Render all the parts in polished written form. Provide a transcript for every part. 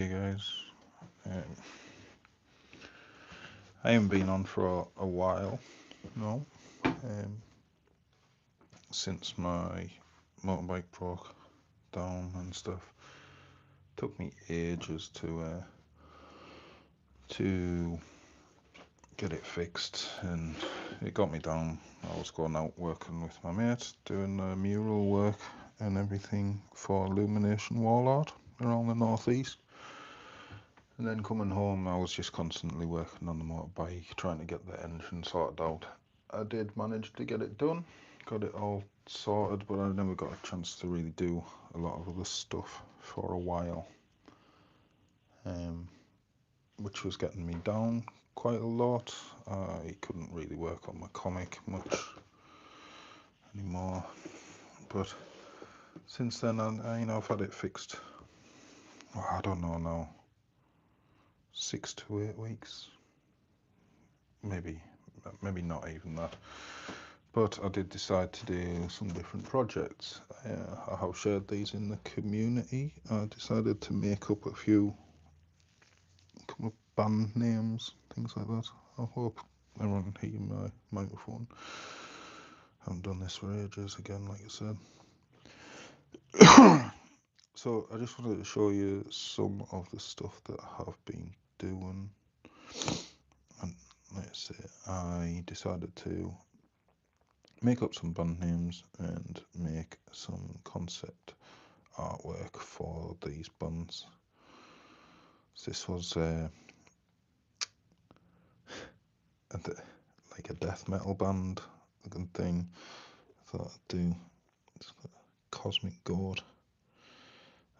Hey guys, um, I haven't been on for a while, no, um, since my motorbike broke down and stuff. Took me ages to get it fixed, and it got me down. I was going out working with my mate, doing mural work and everything for illumination wall art around the northeast. And then coming home, I was just constantly working on the motorbike, trying to get the engine sorted out. I did manage to get it done, got it all sorted, but I never got a chance to really do a lot of other stuff for a while, um, which was getting me down quite a lot. I couldn't really work on my comic much anymore, but since then, I've had it fixed. Well, I don't know now, 6 to 8 weeks, maybe, maybe not even that. But I did decide to do some different projects. I have shared these in the community. I decided to make up a couple of band names, things like that. I hope everyone can hear my microphone. I haven't done this for ages again, like I said. So I just wanted to show you some of the stuff that I have been doing. And let's say I decided to make up some band names and make some concept artwork for these bands. This was like a death metal band looking thing. I thought I'd do Cosmic Gourd.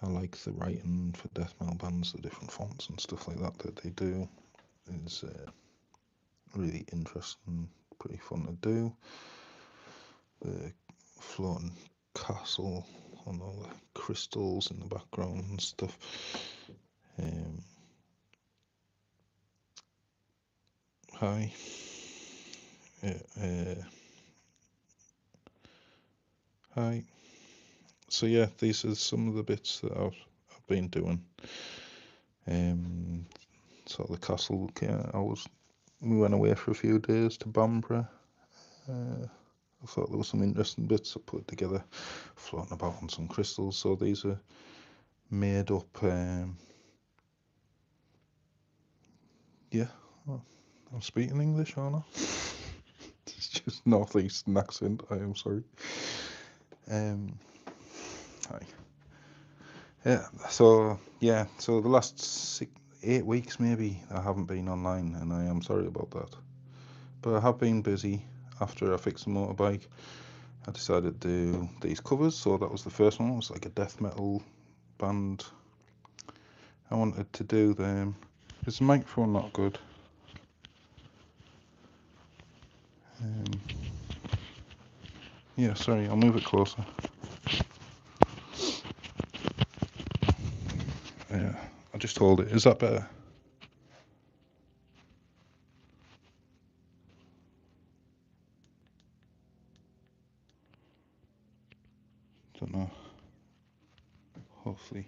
I like the writing for death metal bands, the different fonts and stuff like that they do. It's really interesting, pretty fun to do. The floating castle and all the crystals in the background and stuff. Hi. Hi. So yeah, these are some of the bits that I've been doing. So the castle. Yeah, we went away for a few days to Bamborough. I thought there were some interesting bits I put together, floating about on some crystals. So these are made up. Yeah, well, I'm speaking English, aren't I? It's just northeastern accent. I am sorry. Hi. So the last 8 weeks maybe I haven't been online, and I am sorry about that. But I have been busy. After I fixed the motorbike, I decided to do these covers. So that was the first one. It was like a death metal band. I wanted to do them. Is the microphone not good? Um, yeah, sorry, I'll move it closer. Yeah, I just hold it. Is that better? Don't know. Hopefully.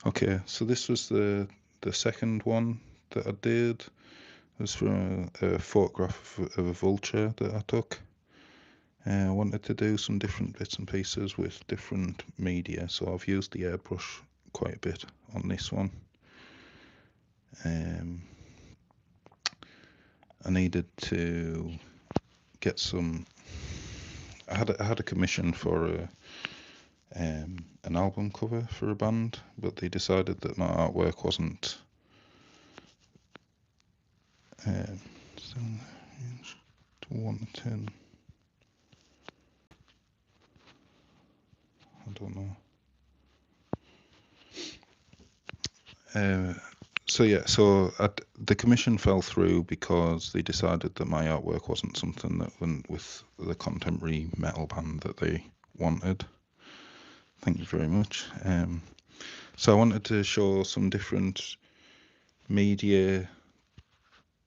Okay, so this was the second one that I did. It was from a photograph of a vulture that I took. I wanted to do some different bits and pieces with different media, so I've used the airbrush quite a bit on this one. I needed to get some. I had a commission for an album cover for a band, but they decided that my artwork wasn't. Um, 1 to 10. I don't know. The commission fell through because they decided that my artwork wasn't something that went with the contemporary metal band that they wanted. Thank you very much. So I wanted to show some different media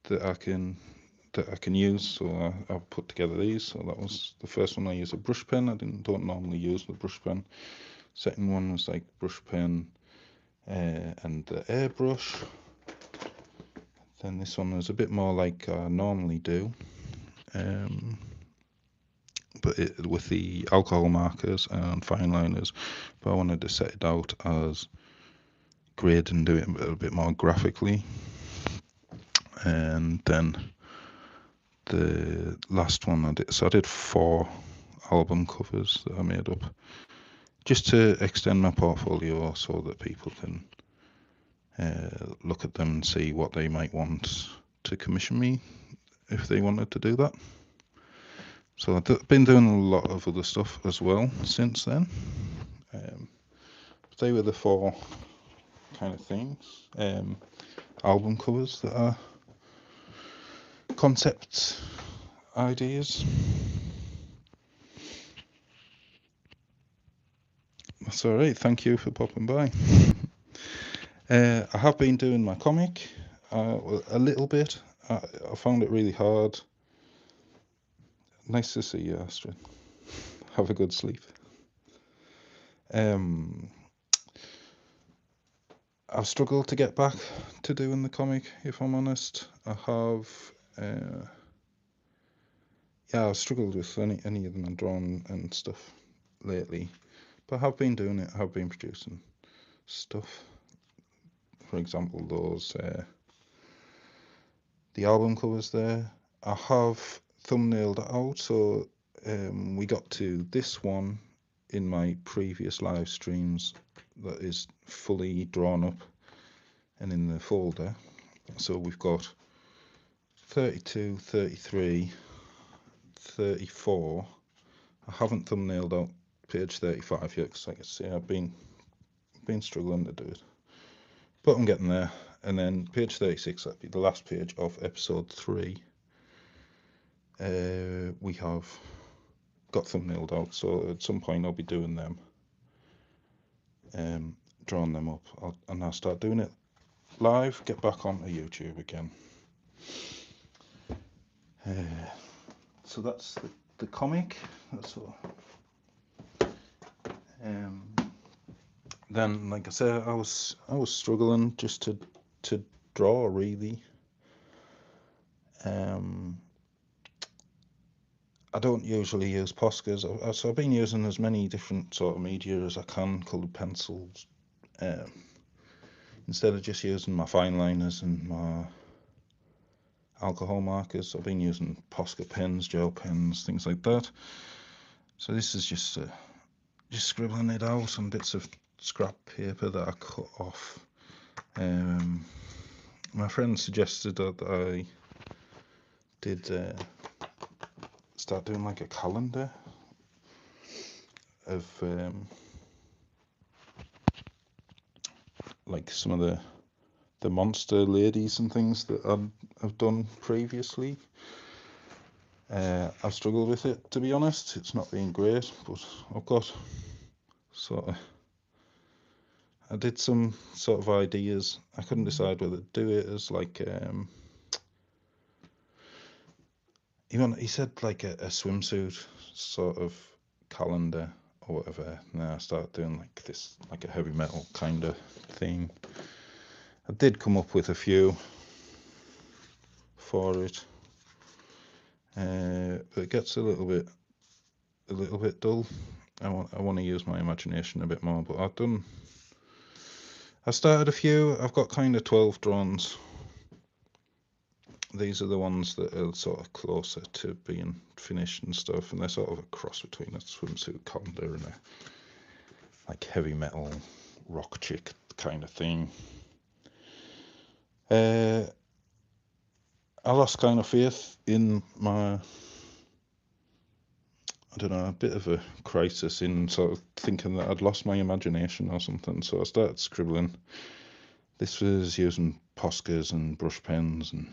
that I can use. So I put together these. So that was the first one. I used a brush pen. Don't normally use the brush pen. Second one was like brush pen, and the airbrush. Then this one is a bit more like I normally do, but with the alcohol markers and fine liners, but I wanted to set it out as grid and do it a little bit more graphically. And then the last one I did 4 album covers that I made up just to extend my portfolio so that people can look at them and see what they might want to commission me if they wanted to do that. So I've been doing a lot of other stuff as well since then. But they were the 4 kind of things. Album covers that are concept ideas. That's all right. Thank you for popping by. I have been doing my comic a little bit. I found it really hard. Nice to see you, Astrid. Have a good sleep. I've struggled to get back to doing the comic, if I'm honest. I have, I've struggled with any of them drawn and stuff lately. But I have been doing it. I have been producing stuff. For example, those the album covers there. I have thumbnailed it out, so we got to this one in my previous live streams that is fully drawn up and in the folder. So we've got 32, 33, 34. I haven't thumbnailed out page 35 yet because, like I say, I've been struggling to do it, but I'm getting there. And then page 36, that'd be the last page of episode 3. We have got thumbnailed out, so at some point I'll be doing them, drawing them up, and I'll start doing it live, get back onto YouTube again. So that's the comic. That's all. Then, like I said, I was struggling just to draw really. I don't usually use Poscas, so I've been using as many different sort of media as I can, coloured pencils, instead of just using my fine liners and my alcohol markers. I've been using Posca pens, gel pens, things like that. So this is just scribbling it out on bits of scrap paper that I cut off. My friend suggested that I did start doing like a calendar of like some of the monster ladies and things that I've done previously. I've struggled with it, to be honest. It's not been great, but I've got sort of, I did some sort of ideas. I couldn't decide whether to do it as like he said like a swimsuit sort of calendar or whatever. Now I started doing like this, like a heavy metal kind of theme. I did come up with a few for it, but it gets a little bit dull. I want to use my imagination a bit more, but I started a few. I've got kind of 12 drawings. These are the ones that are sort of closer to being finished and stuff, and they're sort of a cross between a swimsuit calendar and a like heavy metal rock chick kind of thing. I lost kind of faith in my, I don't know, a bit of a crisis in sort of thinking that I'd lost my imagination or something, so I started scribbling. This was using Poscas and brush pens and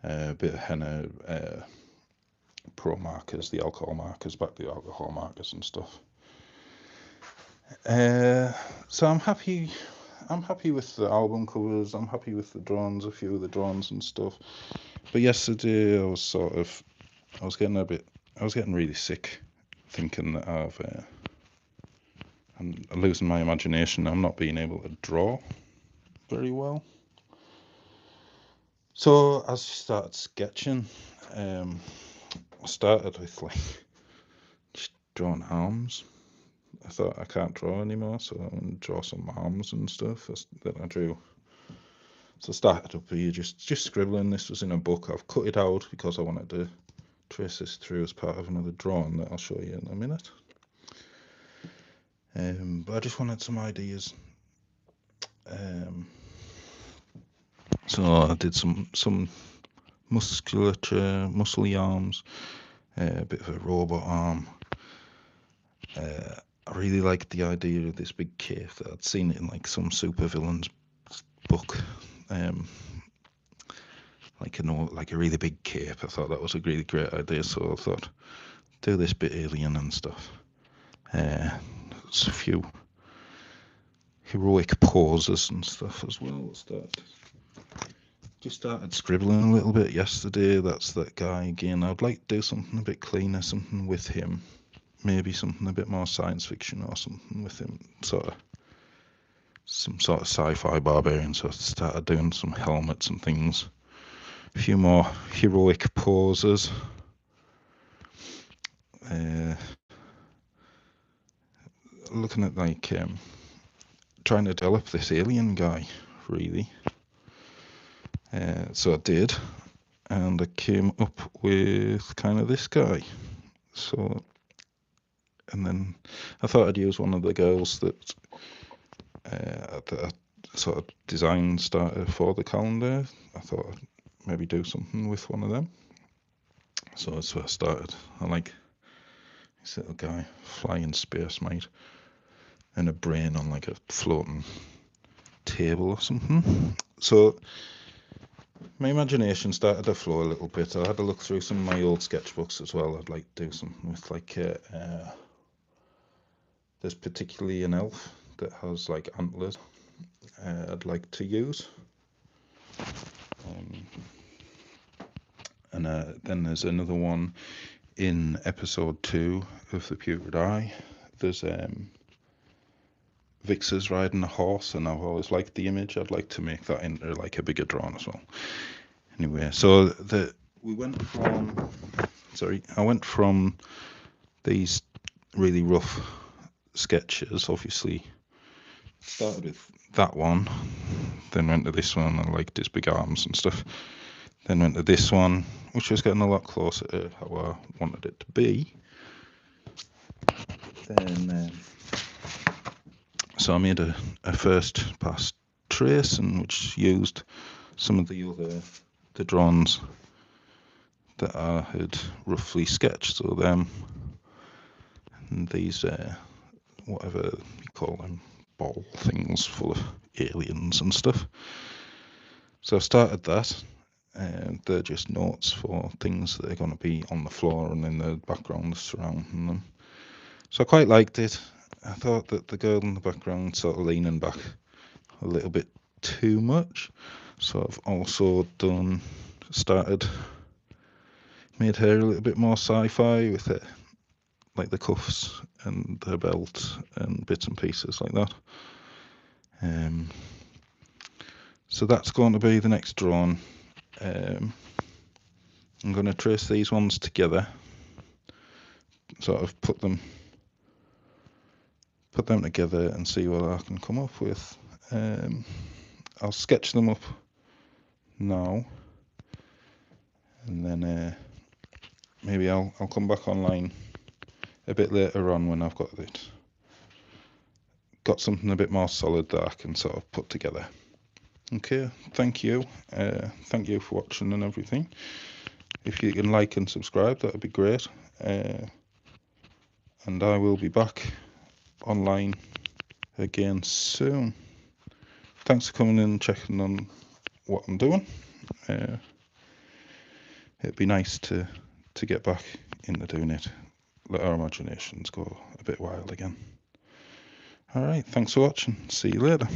a bit of henna, pro markers, the alcohol markers, back the alcohol markers and stuff. So I'm happy with the album covers. I'm happy with the drawings, a few of the drawings and stuff. But yesterday I was getting really sick, thinking that I'm losing my imagination. I'm not being able to draw very well. So as I started sketching, I started with like just drawing arms. I thought I can't draw anymore, so I'm gonna draw some arms and stuff that I drew. So I started up here just scribbling. This was in a book. I've cut it out because I wanted to trace this through as part of another drawing that I'll show you in a minute. But I just wanted some ideas. So I did some musculature, muscly arms, a bit of a robot arm. I really liked the idea of this big cape. That I'd seen it in like some supervillains book, like a really big cape. I thought that was a really great idea. So I thought, do this bit alien and stuff. There's a few heroic poses and stuff as well. Just started scribbling a little bit yesterday. That's that guy again. I'd like to do something a bit cleaner, something with him. Maybe something a bit more science fiction or something with him. Some sort of sci-fi barbarian. So I started doing some helmets and things. A few more heroic poses. Looking at like trying to develop this alien guy, really. So I did, and I came up with kind of this guy. So, and then I thought I'd use one of the girls that I sort of designed started for the calendar. I thought I'd maybe do something with one of them. So that's where I started. I like this little guy, flying space mate, and a brain on like a floating table or something. So my imagination started to flow a little bit. I had to look through some of my old sketchbooks as well. I'd like to do something with like there's particularly an elf that has like antlers I'd like to use. And then there's another one in episode 2 of ThePutridEye. There's Vixa's riding a horse, and I've always liked the image. I'd like to make that into like a bigger drawing as well. Anyway, so I went from these really rough sketches, obviously. Started with that one, then went to this one. I liked his big arms and stuff. Then went to this one, which was getting a lot closer to how I wanted it to be. Then, so I made a first pass trace, and which used some of the drawings that I had roughly sketched. So them and these, whatever you call them, ball things full of aliens and stuff. So I started that. They're just notes for things that are going to be on the floor and in the background surrounding them. So I quite liked it. I thought that the girl in the background sort of leaning back a little bit too much. So I've also made her a little bit more sci-fi with it, like the cuffs and her belt and bits and pieces like that. So that's going to be the next drawing. I'm going to trace these ones together, sort of put them together and see what I can come up with. I'll sketch them up now, and then maybe I'll come back online a bit later on when I've got something a bit more solid that I can sort of put together. Okay, thank you. Thank you for watching and everything. If you can like and subscribe, that would be great. And I will be back online again soon. Thanks for coming in and checking on what I'm doing. It'd be nice to get back into doing it. Let our imaginations go a bit wild again. Alright, thanks for watching. See you later.